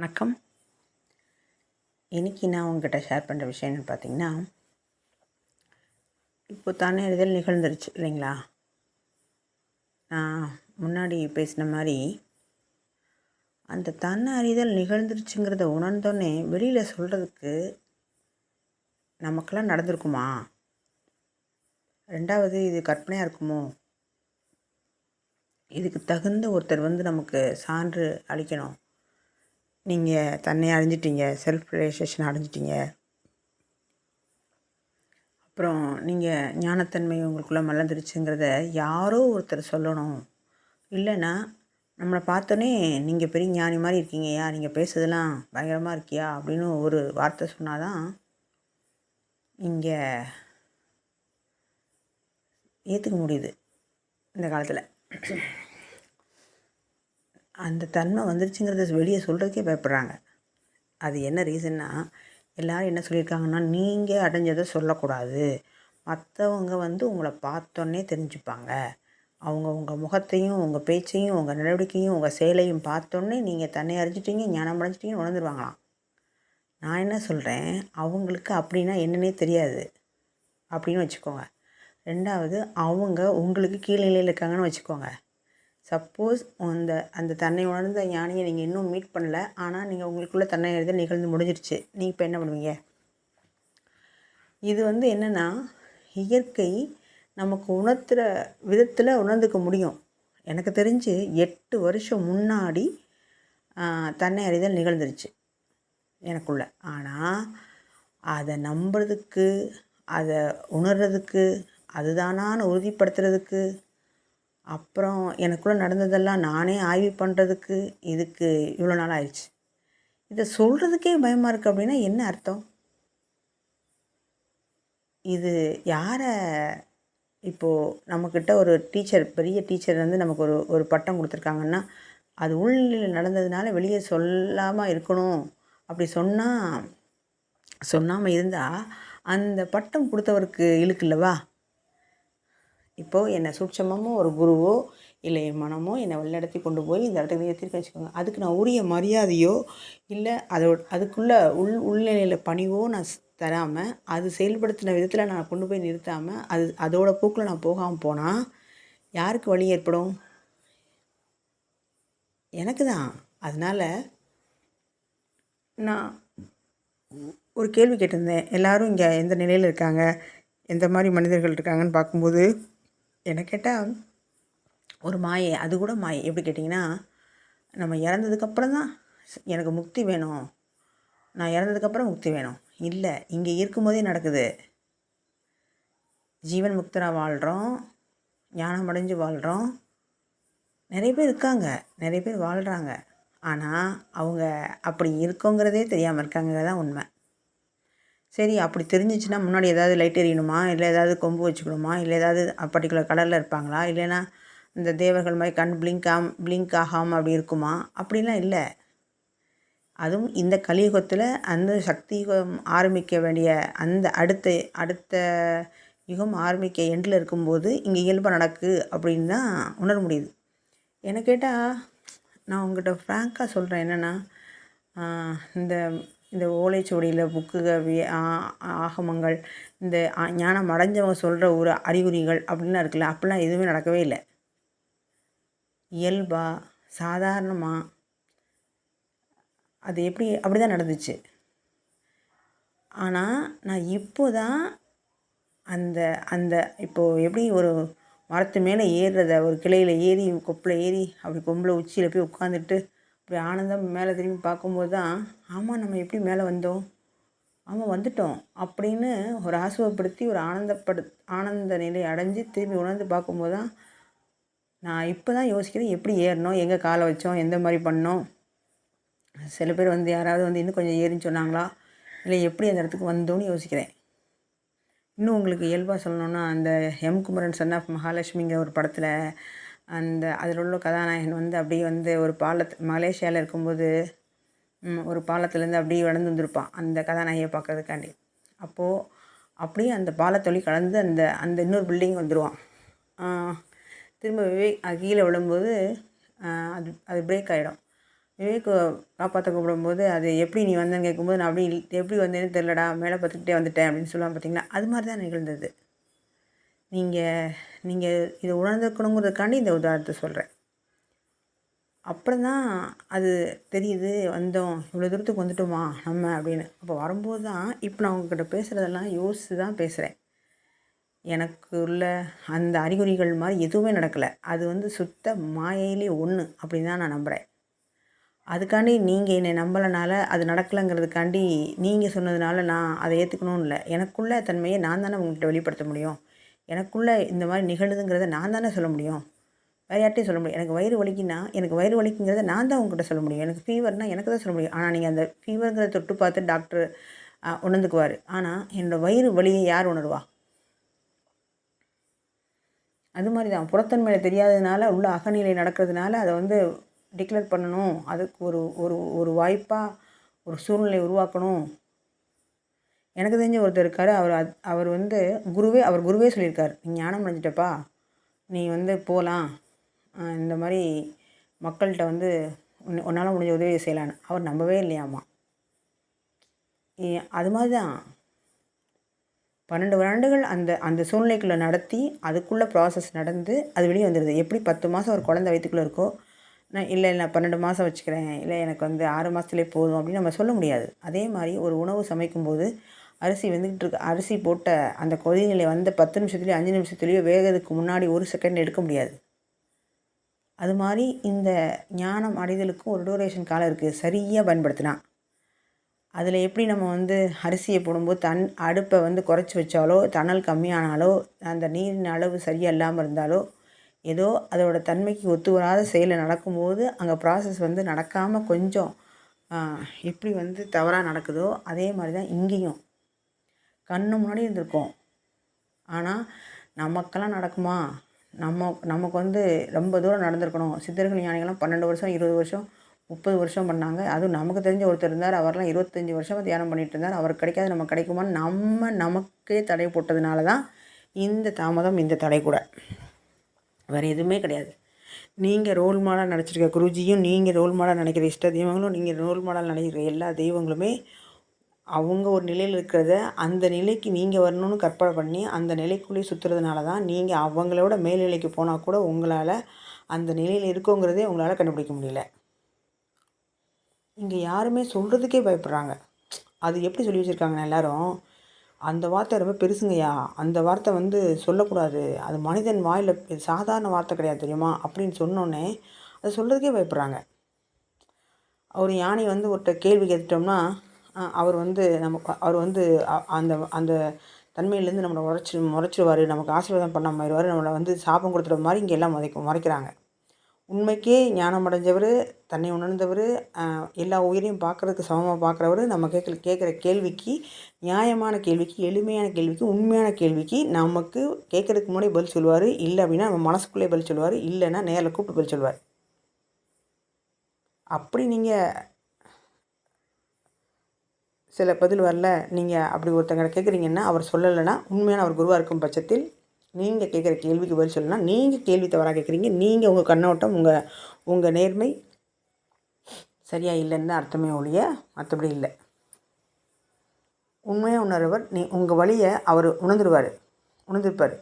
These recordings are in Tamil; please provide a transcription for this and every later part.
வணக்கம். இன்றைக்கி நான் உங்ககிட்ட ஷேர் பண்ணுற விஷயம் என்னென்னு பார்த்தீங்கன்னா, இப்போ தன்னறிதல் நிகழ்ந்துருச்சு இல்லைங்களா? நான் முன்னாடி பேசின மாதிரி அந்த தன்னறிதல் நிகழ்ந்துருச்சுங்கிறத உணர்ந்தோன்னே வெளியில் சொல்கிறதுக்கு நமக்கெல்லாம் நடந்திருக்குமா? ரெண்டாவது, இது கற்பனையாக இருக்குமோ? இதுக்கு தகுந்த ஒருத்தர் நமக்கு சான்று அளிக்கணும். நீங்கள் தன்னை அடைஞ்சிட்டீங்க, செல்ஃப் ரியலைசேஷன் அடைஞ்சிட்டீங்க, அப்புறம் நீங்கள் ஞானத்தன்மை உங்களுக்குள்ளே மலர்ந்துருச்சுங்கிறத யாரோ ஒருத்தர் சொல்லணும். இல்லைன்னா நம்மளை பார்த்தோன்னே நீங்கள் பெரிய ஞானி மாதிரி இருக்கீங்கய்யா, நீங்கள் பேசுறதெல்லாம் பயங்கரமாக இருக்கியா அப்படின்னு ஒரு வார்த்தை சொன்னால் தான் இங்கே ஏற்றுக்க முடியுது. இந்த காலத்தில் அந்த தன்மை வந்துருச்சுங்கிறத வெளியே சொல்கிறதுக்கே பயப்படுறாங்க. அது என்ன ரீசன்னா, எல்லோரும் என்ன சொல்லியிருக்காங்கன்னா, நீங்கள் அடைஞ்சதை சொல்லக்கூடாது, மற்றவங்க உங்களை பார்த்தோன்னே தெரிஞ்சுப்பாங்க, அவங்க உங்கள் முகத்தையும் உங்கள் பேச்சையும் உங்கள் நடவடிக்கையும் உங்கள் செயலையும் பார்த்தோன்னே நீங்கள் தன்னை அறிஞ்சிட்டீங்க, ஞானம் அடைஞ்சிட்டீங்கன்னு உணர்ந்துருவாங்களாம். நான் என்ன சொல்கிறேன், அவங்களுக்கு அப்படின்னா என்னன்னே தெரியாது அப்படின்னு வச்சுக்கோங்க. ரெண்டாவது, அவங்க உங்களுக்கு கீழ்நிலையில் இருக்காங்கன்னு வச்சுக்கோங்க. சப்போஸ் அந்த தன்னை உணர்ந்த ஞானியை நீங்கள் இன்னும் மீட் பண்ணல, ஆனால் நீங்கள் உங்களுக்குள்ளே தன்னை அறிதல் நிகழ்ந்து முடிஞ்சிருச்சு. நீங்கள் இப்போ என்ன பண்ணுவீங்க? இது என்னென்னா, இயற்கை நமக்கு உணர்த்துகிற விதத்தில் உணர்ந்துக்க முடியும். எனக்கு தெரிஞ்சு 8 வருஷம் முன்னாடி தன்னை அறிதல் நிகழ்ந்துருச்சு எனக்குள்ள. ஆனால் அதை நம்புறதுக்கு, அதை உணர்றதுக்கு, அதுதானான்னு உறுதிப்படுத்துறதுக்கு, அப்புறம் எனக்குள்ளே நடந்ததெல்லாம் நானே ஆய்வு பண்ணுறதுக்கு இதுக்கு இவ்வளோ நாள் ஆயிடுச்சு. இதை சொல்கிறதுக்கே பயமாக இருக்குது அப்படின்னா என்ன அர்த்தம்? இது யாரை இப்போது நம்மக்கிட்ட ஒரு டீச்சர், பெரிய டீச்சர் நமக்கு ஒரு பட்டம் கொடுத்துருக்காங்கன்னா, அது உள்நிலையில் நடந்ததுனால வெளியே சொல்லாமல் இருக்கணும். அப்படி சொன்னாமல் இருந்தால் அந்த பட்டம் கொடுத்தவருக்கு இழுக்குல்லவா? இப்போது என்னை சூட்சமமோ ஒரு குருவோ இல்லை என் மனமோ என்னை வழிநடத்தி கொண்டு போய் இந்த இடத்துக்கு நிறுத்திட்டு வச்சுக்கோங்க. அதுக்கு நான் உரிய மரியாதையோ இல்லை அதுக்குள்ளே உள்நிலையில் பணிவோ நான் தராமல், அது செயல்படுத்தின விதத்தில் நான் கொண்டு போய் நிறுத்தாமல், அதோட போக்கில் நான் போகாமல் போனால் யாருக்கு வழி ஏற்படும்? எனக்கு தான். அதனால் நான் ஒரு கேள்வி கேட்டிருந்தேன். எல்லோரும் இங்கே எந்த நிலையில் இருக்காங்க, எந்த மாதிரி மனிதர்கள் இருக்காங்கன்னு பார்க்கும்போது என்ன கேட்டால் ஒரு மாயை. அது கூட மாயை. எப்படி கேட்டிங்கன்னா, நம்ம இறந்ததுக்கப்புறம் தான் எனக்கு முக்தி வேணும், நான் இறந்ததுக்கப்புறம் முக்தி வேணும். இல்லை, இங்கே இருக்கும்போதே நடக்குது. ஜீவன் முக்தராக வாழ்கிறோம், ஞானம் அடைஞ்சு வாழ்கிறோம். நிறைய பேர் இருக்காங்க, நிறைய பேர் வாழ்கிறாங்க. ஆனால் அவங்க அப்படி இருக்கோங்கிறதே தெரியாமல் இருக்காங்கிறது தான் உண்மை. சரி, அப்படி தெரிஞ்சிச்சுன்னா முன்னாடி ஏதாவது லைட் எரியணுமா, இல்லை ஏதாவது கொம்பு வச்சுக்கணுமா, இல்லை ஏதாவது பர்டிகுலர் கலரில் இருப்பாங்களா, இல்லைன்னா இந்த தேவர்கள் மாதிரி கண் பிளிங்க் ஆகாமல் அப்படி இருக்குமா? அப்படிலாம் இல்லை. அதுவும் இந்த கலியுகத்தில் அந்த சக்தி யுகம் ஆரம்பிக்க வேண்டிய அந்த அடுத்த யுகம் ஆரம்பிக்க எண்டில் இருக்கும்போது இங்கே இயல்பாக நடக்கு அப்படின்னு தான் உணர முடியுது. என்ன கேட்டால், நான் உங்கள்கிட்ட ஃப்ராங்காக சொல்கிறேன். என்னென்னா, இந்த இந்த ஓலைச்சுவடியில் ஆகமங்கள், இந்த ஞானம் அடைஞ்சவங்க சொல்கிற ஒரு அறிகுறிகள் அப்படின்லாம் இருக்குல்ல, அப்படிலாம் எதுவுமே நடக்கவே இல்லை. இயல்பாக சாதாரணமாக அது அப்படி தான் நடந்துச்சு. ஆனால் நான் இப்போ தான் அந்த இப்போது எப்படி ஒரு மரத்து மேலே ஏறுறத, ஒரு கிளையில் ஏறி கொப்பில் ஏறி அப்படி கொம்பில் உச்சியில் போய் உட்காந்துட்டு அப்படி ஆனந்தம் மேலே திரும்பி பார்க்கும்போது தான், ஆமாம் நம்ம எப்படி மேலே வந்தோம், ஆமாம் வந்துட்டோம் அப்படின்னு ஒரு ஆசுவப்படுத்தி ஒரு ஆனந்த நிலை அடைஞ்சு திரும்பி உணர்ந்து பார்க்கும்போது தான் நான் இப்போ தான் யோசிக்கிறேன், எப்படி ஏறினோம், எங்கே காலை வச்சோம், எந்த மாதிரி பண்ணோம். சில பேர் யாராவது இன்னும் கொஞ்சம் ஏறின்னு சொன்னாங்களா, இல்லை எப்படி அந்த இடத்துக்கு வந்தோன்னு யோசிக்கிறேன். இன்னும் உங்களுக்கு இயல்பாக சொல்லணுன்னா, அந்த எம் குமரன் சன் ஆஃப் மகாலட்சுமிங்கிற ஒரு படத்தில் அதில் உள்ள கதாநாயகன் அப்படியே ஒரு மலேசியாவில் இருக்கும்போது ஒரு பாலத்துலேருந்து அப்படியே நடந்து வந்திருப்பான் அந்த கதாநாயகியை பார்க்கறதுக்காண்டி. அப்போது அப்படியே அந்த பாலத்தொழி கலந்து அந்த இன்னொரு பில்டிங் வந்துடுவான். திரும்ப அது கீழே விழும்போது அது பிரேக் ஆகிடும். விவேக் காப்பாற்ற கூப்பிடும்போது அது எப்படி நீ வந்தேன்னு கேட்கும்போது நான் அப்படி எப்படி வந்தேன்னு தெரிலடா மேலே பார்த்துக்கிட்டே வந்துட்டேன் அப்படின்னு சொல்லுவாங்க பார்த்தீங்களா. அது மாதிரி தான் நிகழ்ந்தது. நீங்கள் நீங்கள் இதை உணர்ந்துக்கணுங்கிறதுக்காண்டி இந்த உதாரணத்தை சொல்கிறேன். அப்புறம் தான் அது தெரியுது, வந்தோம் இவ்வளோ தூரத்துக்கு வந்துட்டோமா நம்ம அப்படின்னு. அப்போ வரும்போது தான் இப்போ நான் உங்ககிட்ட பேசுகிறதெல்லாம் யோசித்து தான் பேசுகிறேன். எனக்கு உள்ள அந்த அறிகுறிகள் மாதிரி எதுவுமே நடக்கலை. அது வந்து சுத்த மாயையிலே ஒன்று அப்படின்னு தான் நான் நம்புகிறேன். அதுக்காண்டி நீங்கள் என்னை நம்பலைனால அது நடக்கலைங்கிறதுக்காண்டி நீங்கள் சொன்னதுனால நான் அதை ஏற்றுக்கணும்னு இல்லை. எனக்குள்ள தன்மையை நான் தானே உங்கள்கிட்ட வெளிப்படுத்த முடியும். எனக்குள்ளே இந்த மாதிரி நிகழுதுங்கிறத நான் தானே சொல்ல முடியும். வேறு யார்ட்டையும் சொல்ல முடியும். எனக்கு வயிறு வலிக்குன்னா எனக்கு வயிறு வலிக்குங்கிறத நான் தான் உங்கள்கிட்ட சொல்ல முடியும். எனக்கு ஃபீவர்னால் எனக்கு தான் சொல்ல முடியும். ஆனால் நீங்கள் அந்த ஃபீவருங்கிறத தொட்டு பார்த்து டாக்டர் உணர்ந்துக்குவார். ஆனால் என்னோடய வயிறு வலியை யார் உணர்வா? அது மாதிரி தான் புறத்தன்மையில் தெரியாததுனால உள்ள அகநிலை நடக்கிறதுனால அதை வந்து டிக்ளேர் பண்ணணும். அதுக்கு ஒரு ஒரு ஒரு வாய்ப்பாக ஒரு சூழ்நிலை உருவாக்கணும். எனக்கு தெரிஞ்ச ஒருத்தர் இருக்கார். அவர் வந்து அவர் குருவே சொல்லியிருக்கார், நீ ஞானம் அடைஞ்சிட்டப்பா, நீ வந்து போகலாம், இந்த மாதிரி மக்கள்கிட்ட வந்து உன்னால் முடிஞ்ச உதவியை செய்யலான்னு. அவர் நம்பவே இல்லையாம்மா. அது மாதிரி தான் 12 வருடங்கள் அந்த அந்த சூழ்நிலைக்குள்ளே நடத்தி அதுக்குள்ளே ப்ராசஸ் நடந்து அது வெளியே வந்துடுது. எப்படி 10 மாதம் ஒரு குழந்தை வயிற்றுக்குள்ளே இருக்கோ, நான் இல்லை 12 மாதம் வச்சுக்கிறேன், இல்லை எனக்கு வந்து 6 மாதத்துலேயே போதும் அப்படின்னு நம்ம சொல்ல முடியாது. அதே மாதிரி ஒரு உணவு சமைக்கும்போது அரிசி வெந்துக்கிட்டு இருக்கு, அரிசி போட்ட அந்த கொதிநிலை வந்த 10 நிமிஷத்துலேயோ 5 நிமிஷத்துலேயோ வேகிறதுக்கு முன்னாடி ஒரு செகண்ட் எடுக்க முடியாது. அது மாதிரி இந்த ஞானம் அடைதலுக்கும் ஒரு டூரேஷன் காலம் இருக்குது, சரியாக பயன்படுத்தினா. அதில் எப்படி நம்ம வந்து அரிசியை போடும்போது அடுப்பை வந்து குறைச்சி வச்சாலோ, தணல் கம்மியானாலோ, அந்த நீரின் அளவு சரியாக இல்லாமல் இருந்தாலோ, ஏதோ அதோட தன்மைக்கு ஒத்து வராத செயல் நடக்கும்போது அங்கே ப்ராசஸ் வந்து நடக்காமல் கொஞ்சம் எப்படி வந்து தவறாக நடக்குதோ அதே மாதிரி தான் இங்கேயும். கண்ணு முன்னாடி இருந்திருக்கோம், ஆனால் நமக்கெல்லாம் நடக்குமா? நமக்கு வந்து ரொம்ப தூரம் நடந்திருக்கணும். சித்தர்கள் ஞானிகள்லாம் 12 வருஷம் 20 வருஷம் 30 வருஷம் பண்ணாங்க. அதுவும் நமக்கு தெரிஞ்ச ஒருத்தர் இருந்தார். அவர்லாம் 25 வருஷமாக தியானம் பண்ணிகிட்டு இருந்தார். அவர் கிடைக்காது நமக்கு கிடைக்குமான்னு நமக்கே தடை போட்டதுனால தான் இந்த தாமதம், இந்த தடை கூட. வேறு எதுவுமே கிடையாது. நீங்கள் ரோல் மாடல் நினச்சிருக்க குருஜியும், நீங்கள் ரோல் மாடல் நினைக்கிற இஷ்ட தெய்வங்களும், நீங்கள் ரோல் மாடல் நினைக்கிற எல்லா தெய்வங்களுமே அவங்க ஒரு நிலையில் இருக்கிறத அந்த நிலைக்கு நீங்கள் வரணும்னு கற்பனை பண்ணி அந்த நிலைக்குள்ளேயே சுற்றுறதுனால தான் நீங்கள் அவங்களோட மேல்நிலைக்கு போனால் கூட உங்களால் அந்த நிலையில் இருக்கோங்கிறதே உங்களால் கண்டுபிடிக்க முடியல. இங்கே யாருமே சொல்கிறதுக்கே பயப்படுறாங்க. அது எப்படி சொல்லி வச்சுருக்காங்கன்னா எல்லோரும், அந்த வார்த்தை ரொம்ப பெருசுங்கய்யா, அந்த வார்த்தை வந்து சொல்லக்கூடாது, அது மனிதன் வாயில் சாதாரண வார்த்தை கிடையாது தெரியுமா அப்படின்னு சொன்னோன்னே அது சொல்கிறதுக்கே பயப்படுறாங்க. ஒரு யானை வந்து ஒருத்த கேள்வி கேட்டுட்டோம்னா அவர் வந்து அவர் வந்து அந்த அந்த தன்மையிலேருந்து நம்மளை முறைச்சிடுவார், நமக்கு ஆசீர்வாதம் பண்ணாமல் ஆயிடுவார், நம்மளை வந்து சாபம் கொடுத்துற மாதிரி இங்கே எல்லாம் முறைக்கிறாங்க. உண்மைக்கே ஞானம் அடைஞ்சவர், தன்னை உணர்ந்தவர், எல்லா உயிரையும் பார்க்குறதுக்கு சமமாக பார்க்குறவர், நம்ம கேட்குற கேள்விக்கு, நியாயமான கேள்விக்கு, எளிமையான கேள்விக்கு, உண்மையான கேள்விக்கு நமக்கு கேட்குறதுக்கு முன்னாடி பதில் சொல்லுவார். இல்லை அப்படின்னா நம்ம மனசுக்குள்ளே பதில் சொல்லுவார். இல்லைன்னா நேரில் கூப்பிட்டு பதில் சொல்லுவார். அப்படி நீங்கள் சில பதில் வரல, நீங்கள் அப்படி ஒருத்தங்க கேட்குறீங்கன்னா அவர் சொல்லலைன்னா, உண்மையான அவர் குருவாக இருக்கும் பட்சத்தில் நீங்கள் கேட்குற கேள்விக்கு பதில் சொல்லணும்னா நீங்கள் கேள்வி தவறாக கேட்குறீங்க, நீங்கள் உங்கள் கண்ணோட்டம், உங்கள் நேர்மை சரியாக இல்லைன்னு தான் அர்த்தமே ஒழிய மற்றபடி இல்லை. உண்மையாக உணர்வர் உங்கள் வழியை அவர் உணர்ந்திருப்பார்.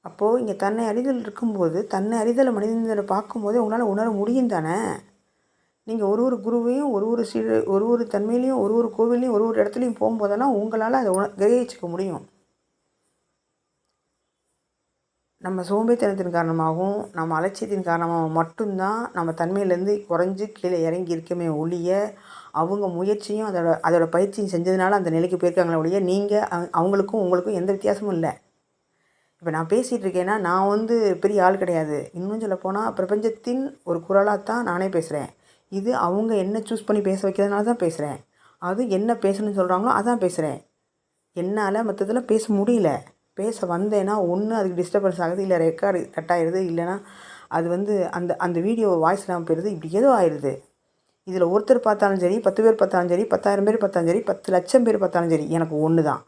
அப்போது இங்கே தன்னை அறிதல் இருக்கும்போது, தன்னை அறிதலை மனிதனை பார்க்கும்போதே உங்களால் உணர முடியும் தானே. நீங்கள் ஒரு குருவையும் ஒரு தன்மையிலையும் ஒரு கோவிலையும் ஒரு இடத்துலையும் போகும்போதெல்லாம் உங்களால் அதை கிரகிச்சிக்க முடியும். நம்ம சோம்பேறித்தனத்தின் காரணமாகவும் நம்ம அலட்சியத்தின் காரணமாகவும் மட்டும்தான் நம்ம தன்மையிலேருந்து குறைஞ்சி கீழே இறங்கி இருக்கமே ஒழிய, அவங்க முயற்சியும் அதோட பயிற்சியும் செஞ்சதுனால அந்த நிலைக்கு போயிருக்காங்களே ஒழிய, நீங்கள் அவங்களுக்கும் உங்களுக்கும் எந்த வித்தியாசமும் இல்லை. இப்போ நான் பேசிகிட்டு இருக்கேன்னா நான் வந்து பெரிய ஆள் கிடையாது. இன்னும் சொல்லப்போனால் பிரபஞ்சத்தின் ஒரு குரலாக தான் நானே பேசுகிறேன். இது அவங்க என்ன சூஸ் பண்ணி பேச வைக்கிறதுனால தான் பேசுகிறேன். அது என்ன பேசணும்னு சொல்கிறாங்களோ அதான் பேசுகிறேன். என்னால் மற்றதில் பேச முடியல. பேச வந்தேன்னா ஒன்று அதுக்கு டிஸ்டர்பன்ஸ் ஆகுது, இல்லை ரெக்கார்டு கட் ஆகிடுது, இல்லைனா அது வந்து அந்த வீடியோ வாய்ஸ் இல்லாமல் போயிடுது. இப்படி ஏதோ ஆயிடுது. இதில் ஒருத்தர் பார்த்தாலும் சரி, 10 பேர் பார்த்தாலும் சரி, 10,000 பேர் பார்த்தாலும் சரி, 10 லட்சம் பேர் பார்த்தாலும் சரி, எனக்கு ஒன்று தான்.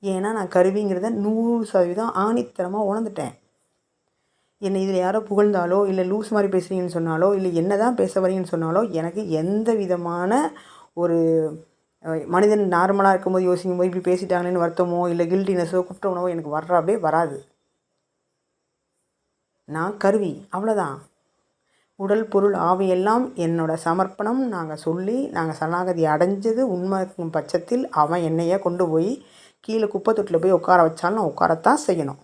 ஏன்னா நான் கருவிங்கிறத 100% ஆணித்தரமாக உணர்ந்துட்டேன். என்னை இதில் யாரோ புகழ்ந்தாலோ இல்லை லூஸ் மாதிரி பேசுகிறீங்கன்னு சொன்னாலோ இல்லை என்ன தான் பேச வரீங்கன்னு சொன்னாலோ எனக்கு எந்த விதமான ஒரு மனிதன் நார்மலாக இருக்கும்போது யோசிக்கும் போது இப்படி பேசிட்டாங்களேன்னு வருத்தமோ இல்லை கில்ட்டினஸோ குற்ற உணவோ எனக்கு வர்றாவே வராது. நான் கருவி, அவ்வளோதான். உடல் பொருள் ஆவி எல்லாம் என்னோட சமர்ப்பணம். நாங்கள் சரணாகதி அடைஞ்சது உண்மை இருக்கும் பட்சத்தில் அவன் என்னையே கொண்டு போய் கீழே குப்பை தொட்டில் போய் உட்கார வச்சாலும் நான் உட்காரத்தான் செய்யணும்.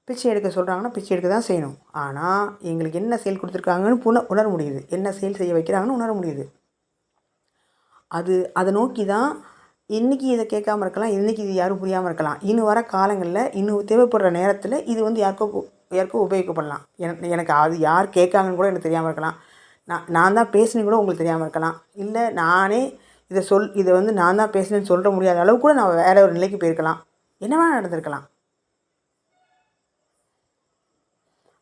பிச்சை எடுக்க சொல்கிறாங்கன்னா பிச்சை எடுக்க தான் செய்யணும். ஆனால் எங்களுக்கு என்ன செயல் கொடுத்துருக்காங்கன்னு உணர முடியுது, என்ன செயல் செய்ய வைக்கிறாங்கன்னு உணர முடியுது. அதை நோக்கி தான் இன்றைக்கி இதை கேட்காம இருக்கலாம், இன்றைக்கி இது யாரும் புரியாமல் இருக்கலாம். இன்னும் வர காலங்களில் இன்னும் தேவைப்படுற நேரத்தில் இது வந்து யாருக்கோ உபயோகிக்கப்படலாம். எனக்கு அது யார் கேட்காங்கன்னு கூட எனக்கு தெரியாமல் இருக்கலாம். நான் தான் பேசினேன்னு கூட உங்களுக்கு தெரியாமல் இருக்கலாம். இல்லை நானே இதை வந்து நான் தான் பேசினேன்னு சொல்ல முடியாத அளவு கூட நான் வேறு ஒரு நிலைக்கு போயிருக்கலாம். என்னவா நடந்திருக்கலாம்.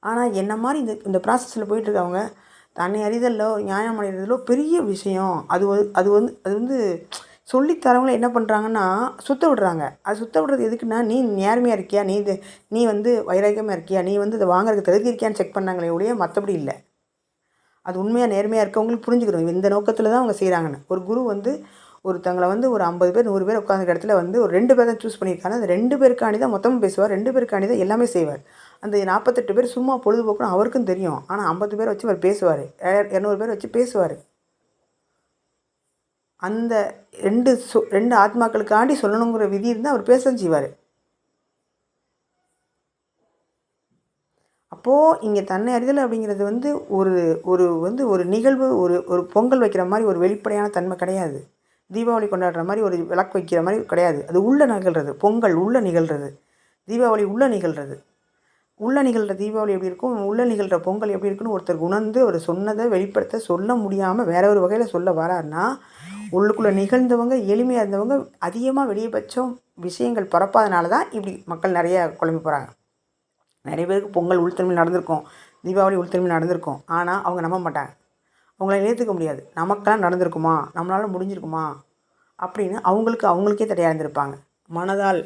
ஆனால் என்ன மாதிரி இந்த ப்ராசஸில் போயிட்டுருக்கவங்க தன்னை அறிதலோ நியாயம் அடைகிறதுலோ பெரிய விஷயம். அது வந்து சொல்லித்தரவங்கள என்ன பண்ணுறாங்கன்னா சுத்த விடுறாங்க. அது சுத்த விடுறது எதுக்குன்னா, நீ நேர்மையாக இருக்கியா, நீ வந்து வைராக்கியமாக இருக்கியா, நீ வந்து இதை வாங்குறதுக்கு தகுதி இருக்கியான்னு செக் பண்ணாங்களே ஒழிய மற்றபடி இல்லை. அது உண்மையாக நேர்மையாக இருக்கவங்களுக்கு புரிஞ்சுக்கிறோம் இந்த நோக்கத்தில் தான் அவங்க செய்கிறாங்கன்னு. ஒரு குரு வந்து ஒருத்தங்களை வந்து ஒரு 50 பேர் 100 பேர் உட்காந்துருக்க இடத்துல வந்து ஒரு 2 பேர் தான் சூஸ் பண்ணியிருக்காங்க. அந்த 2 பேருக்காண்டி தான் மொத்தமும் பேசுவார், 2 பேருக்காண்டி தான் எல்லாமே செய்வார். அந்த 48 பேர் சும்மா பொழுதுபோக்குன்னு அவருக்கும் தெரியும். ஆனால் 50 பேரை வச்சு அவர் பேசுவார், 200 பேர் வச்சு பேசுவார். அந்த 2 ஆத்மாக்களுக்காண்டி சொல்லணுங்கிற விதி இருந்தால் அவர் பேச செய்வார். அப்போது இங்கே தன்னை அறிதல் அப்படிங்கிறது வந்து ஒரு நிகழ்வு, ஒரு பொங்கல் வைக்கிற மாதிரி ஒரு வெளிப்படையான தன்மை கிடையாது. தீபாவளி கொண்டாடுற மாதிரி ஒரு விளக்கு வைக்கிற மாதிரி கிடையாது. அது உள்ளே நிகழ்கிறது. பொங்கல் உள்ளே நிகழ்கிறது, தீபாவளி உள்ளே நிகழ்கிறது. உள்ளே நிகழ்கிற தீபாவளி எப்படி இருக்கும், உள்ளே நிகழ்கிற பொங்கல் எப்படி இருக்குன்னு ஒருத்தர் உணர்ந்து ஒரு சொன்னதை வெளிப்படுத்த சொல்ல முடியாமல் வேற ஒரு வகையில் சொல்ல வராருன்னா, உள்ளுக்குள்ளே நிகழ்ந்தவங்க எளிமையாக இருந்தவங்க அதிகமாக வெளியபட்சம் விஷயங்கள் பரப்பாதனால தான் இப்படி மக்கள் நிறைய குழம்பி போகிறாங்க. நிறைய பேருக்கு பொங்கல் உள்தன்மையில் நடந்திருக்கும், தீபாவளி உள்தன்மையில் நடந்திருக்கும். ஆனால் அவங்க நம்ப மாட்டாங்க, அவங்கள ஏற்றுக்க முடியாது. நமக்கெல்லாம் நடந்திருக்குமா, நம்மளால் முடிஞ்சிருக்குமா அப்படின்னு அவங்களுக்கே தடையாக இருந்திருப்பாங்க மனதால்.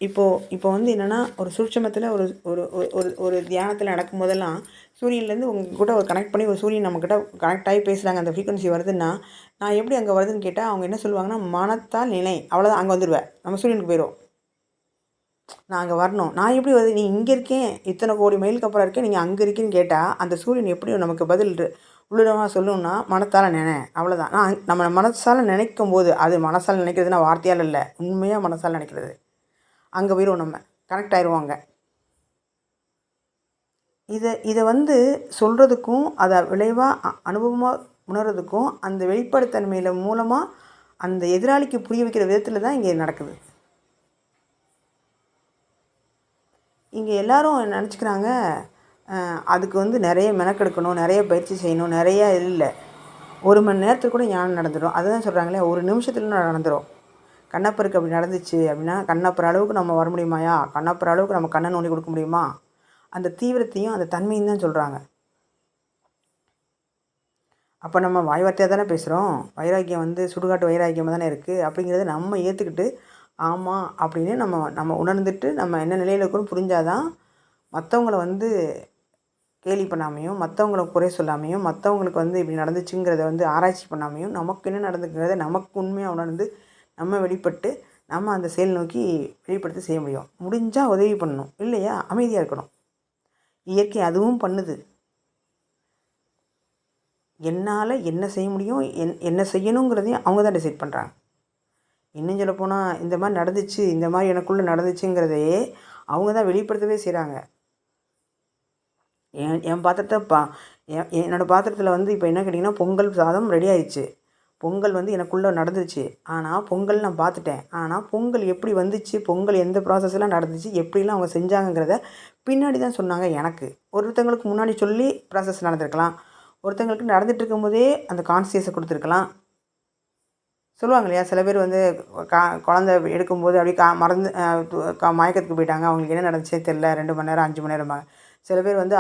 இப்போ வந்து என்னென்னா, ஒரு சூட்சமத்தில் ஒரு ஒரு ஒரு ஒரு தியானத்தில் நடக்கும்போதெல்லாம் சூரியன்லேருந்து உங்கள் கூட ஒரு கனெக்ட் பண்ணி ஒரு சூரியன் நம்மக்கிட்ட கனெக்ட் ஆகி பேசுகிறாங்க, அந்த ஃப்ரீக்வன்சி வருதுன்னா நான் எப்படி அங்கே வருதுன்னு கேட்டால் அவங்க என்ன சொல்லுவாங்கன்னா, மனத்தால் நினை, அவ்வளோதான், அங்கே வந்துடுவேன், நம்ம சூரியனுக்கு போயிடும். நான் அங்கே வரணும், நான் எப்படி வருது, நீ இங்கே இருக்கேன், இத்தனை கோடி மைலுக்கு அப்புறம் இருக்கேன், நீங்கள் அங்கே இருக்கேன்னு கேட்டால் அந்த சூரியன் எப்படி நமக்கு பதில் உள்ளிடமாக சொல்லணும்னா, மனத்தால் நினை, அவ்வளோதான். நம்ம மனசால் நினைக்கும் போது, அது மனசால் நினைக்கிறதுனா வார்த்தையால் இல்லை, உண்மையாக மனசால் நினைக்கிறது, அங்கே போயிடுவோம், நம்ம கனெக்ட் ஆயிடுவாங்க. இதை வந்து சொல்கிறதுக்கும் அதை விளைவாக அனுபவமாக உணர்றதுக்கும் அந்த வெளிப்படைத்தன்மையில் மூலமாக அந்த எதிராளிக்கு புரிய வைக்கிற விதத்தில் தான் இங்கே நடக்குது. இங்கே எல்லோரும் நினச்சிக்கிறாங்க அதுக்கு வந்து நிறைய மெனக்கெடுக்கணும், நிறைய பயிற்சி செய்யணும், நிறையா இல்லை. 1 மணி நேரத்துக்கு கூட ஞானம் நடந்துடும். அதுதான் சொல்கிறாங்களே, ஒரு நிமிஷத்தில் நடந்துடும். கண்ணப்பருக்கு அப்படி நடந்துச்சு அப்படின்னா, கண்ணப்பர் அளவுக்கு நம்ம வர முடியுமாயா, கண்ணப்பர் அளவுக்கு நம்ம கண்ணை நோண்டி கொடுக்க முடியுமா, அந்த தீவிரத்தையும் அந்த தன்மையும் தான் சொல்கிறாங்க. அப்போ நம்ம வாய் வார்த்தையாக தானே பேசுகிறோம், வைராக்கியம் வந்து சுடுகாட்டு வைராக்கியமாக தானே இருக்குது அப்படிங்கிறத நம்ம ஏற்றுக்கிட்டு ஆமாம் அப்படின்னு நம்ம உணர்ந்துட்டு நம்ம என்ன நிலையில் இருக்கணும்னு புரிஞ்சாதான் மற்றவங்கள வந்து கேலி பண்ணாமையும், மற்றவங்கள குறை சொல்லாமையும், மற்றவங்களுக்கு வந்து இப்படி நடந்துச்சுங்கிறத வந்து ஆராய்ச்சி பண்ணாமையும், நமக்கு என்ன நடந்துக்கிறத நமக்கு உண்மையாக உணர்ந்து நம்ம வெளிப்பட்டு நம்ம அந்த செயல் நோக்கி வெளிப்படுத்தி செய்ய முடியும். முடிஞ்சால் உதவி பண்ணணும், இல்லையா அமைதியாக இருக்கணும். இயற்கை அதுவும் பண்ணுது. என்னால் என்ன செய்ய முடியும், என்ன செய்யணுங்கிறதையும் அவங்க தான் டிசைட் பண்ணுறாங்க. இன்னும் சொல்லப்போனால் இந்த மாதிரி நடந்துச்சு, இந்த மாதிரி எனக்குள்ளே நடந்துச்சுங்கிறதையே அவங்க தான் வெளிப்படுத்தவே செய்கிறாங்க. என் பாத்திரத்தை என்னோடய பாத்திரத்தில் வந்து இப்போ என்ன கேட்டிங்கன்னா, பொங்கல் சாதம் ரெடி ஆயிடுச்சு. பொங்கல் வந்து எனக்குள்ளே நடந்துச்சு. ஆனால் பொங்கல் நான் பார்த்துட்டேன். ஆனால் பொங்கல் எப்படி வந்துச்சு, பொங்கல் எந்த ப்ராசஸ்லாம் நடந்துச்சு, எப்படிலாம் அவங்க செஞ்சாங்கங்கிறத பின்னாடி தான் சொன்னாங்க எனக்கு. ஒருத்தங்களுக்கு முன்னாடி சொல்லி ப்ராசஸ் நடந்திருக்கலாம், ஒருத்தங்களுக்கு நடந்துகிட்டு இருக்கும்போதே அந்த கான்சியஸை கொடுத்துருக்கலாம். சொல்லுவாங்க இல்லையா, சில பேர் வந்து குழந்த எடுக்கும்போது அப்படியே மறந்து மயக்கத்துக்கு போயிட்டாங்க, அவங்களுக்கு என்ன நடந்துச்சே தெரில, 2 மணி நேரம் 5 மணி நேரமாக. சில பேர் வந்து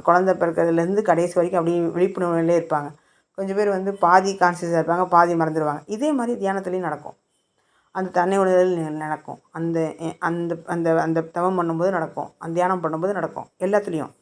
குழந்த பிறக்கிறதுலேருந்து கடைசி வரைக்கும் அப்படியே விழிப்புணர்வுலேயே இருப்பாங்க. கொஞ்சம் பேர் வந்து பாதி கான்சியஸாக இருப்பாங்க, பாதி மறந்துடுவாங்க. இதே மாதிரி தியானத்துலேயும் நடக்கும். அந்த தன்னை உணர்தல் நடக்கும். அந்த அந்த அந்த அந்த தவம் பண்ணும்போது நடக்கும். அந்த தியானம் பண்ணும்போது நடக்கும். எல்லாத்துலேயும்